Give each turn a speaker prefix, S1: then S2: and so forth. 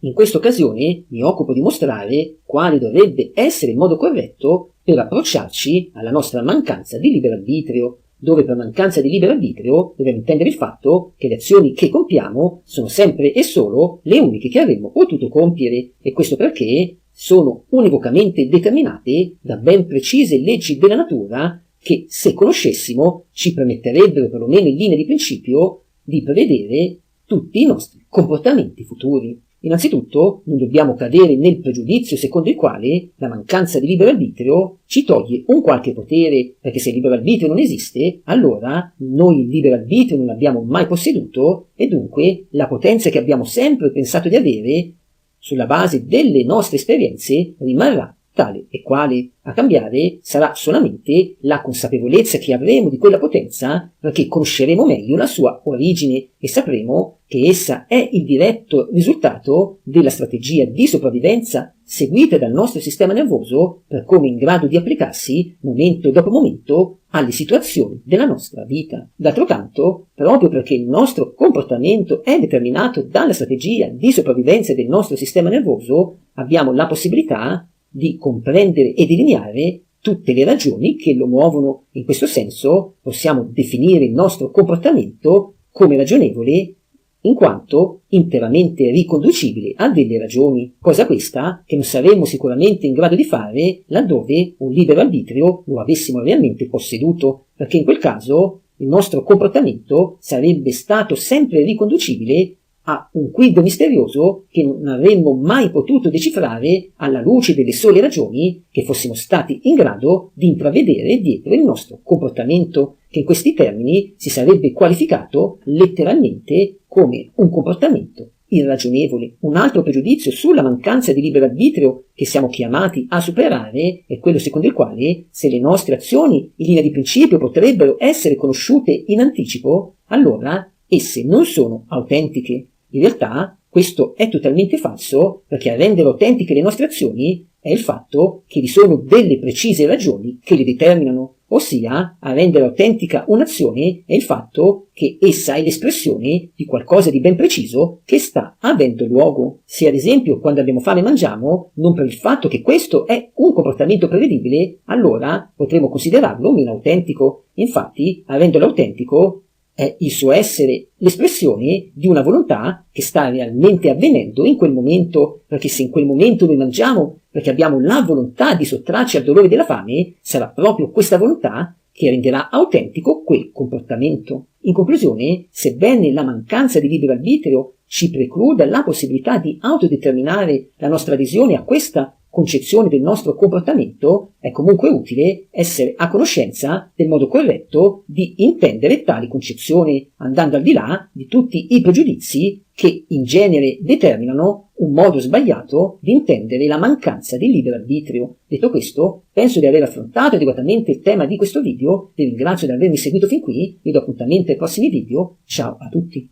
S1: In questa occasione mi occupo di mostrare quale dovrebbe essere il modo corretto per approcciarci alla nostra mancanza di libero arbitrio, dove per mancanza di libero arbitrio dobbiamo intendere il fatto che le azioni che compiamo sono sempre e solo le uniche che avremmo potuto compiere, e questo perché sono univocamente determinate da ben precise leggi della natura che, se conoscessimo, ci permetterebbero perlomeno in linea di principio di prevedere tutti i nostri comportamenti futuri. Innanzitutto non dobbiamo cadere nel pregiudizio secondo il quale la mancanza di libero arbitrio ci toglie un qualche potere, perché se il libero arbitrio non esiste, allora noi il libero arbitrio non l'abbiamo mai posseduto e dunque la potenza che abbiamo sempre pensato di avere sulla base delle nostre esperienze rimarrà tale e quale. A cambiare sarà solamente la consapevolezza che avremo di quella potenza, perché conosceremo meglio la sua origine e sapremo che essa è il diretto risultato della strategia di sopravvivenza seguita dal nostro sistema nervoso per come è in grado di applicarsi momento dopo momento alle situazioni della nostra vita. D'altro canto, proprio perché il nostro comportamento è determinato dalla strategia di sopravvivenza del nostro sistema nervoso, abbiamo la possibilità di comprendere e delineare tutte le ragioni che lo muovono. In questo senso possiamo definire il nostro comportamento come ragionevole in quanto interamente riconducibile a delle ragioni, cosa questa che non saremmo sicuramente in grado di fare laddove un libero arbitrio lo avessimo realmente posseduto, perché in quel caso il nostro comportamento sarebbe stato sempre riconducibile a un quid misterioso che non avremmo mai potuto decifrare alla luce delle sole ragioni che fossimo stati in grado di intravedere dietro il nostro comportamento, che in questi termini si sarebbe qualificato letteralmente come un comportamento irragionevole. Un altro pregiudizio sulla mancanza di libero arbitrio che siamo chiamati a superare è quello secondo il quale se le nostre azioni in linea di principio potrebbero essere conosciute in anticipo, allora esse non sono autentiche. In realtà questo è totalmente falso, perché a rendere autentiche le nostre azioni è il fatto che vi sono delle precise ragioni che le determinano, ossia a rendere autentica un'azione è il fatto che essa è l'espressione di qualcosa di ben preciso che sta avendo luogo. Se ad esempio quando abbiamo fame mangiamo, non per il fatto che questo è un comportamento prevedibile, allora potremo considerarlo meno autentico. Infatti, avendolo autentico, è il suo essere l'espressione di una volontà che sta realmente avvenendo in quel momento, perché se in quel momento noi mangiamo perché abbiamo la volontà di sottrarci al dolore della fame, sarà proprio questa volontà che renderà autentico quel comportamento. In conclusione, sebbene la mancanza di libero arbitrio ci precluda la possibilità di autodeterminare la nostra adesione a questa concezione del nostro comportamento, è comunque utile essere a conoscenza del modo corretto di intendere tali concezioni, andando al di là di tutti i pregiudizi che in genere determinano un modo sbagliato di intendere la mancanza di libero arbitrio. Detto questo, penso di aver affrontato adeguatamente il tema di questo video, vi ringrazio di avermi seguito fin qui, vi do appuntamento ai prossimi video, ciao a tutti!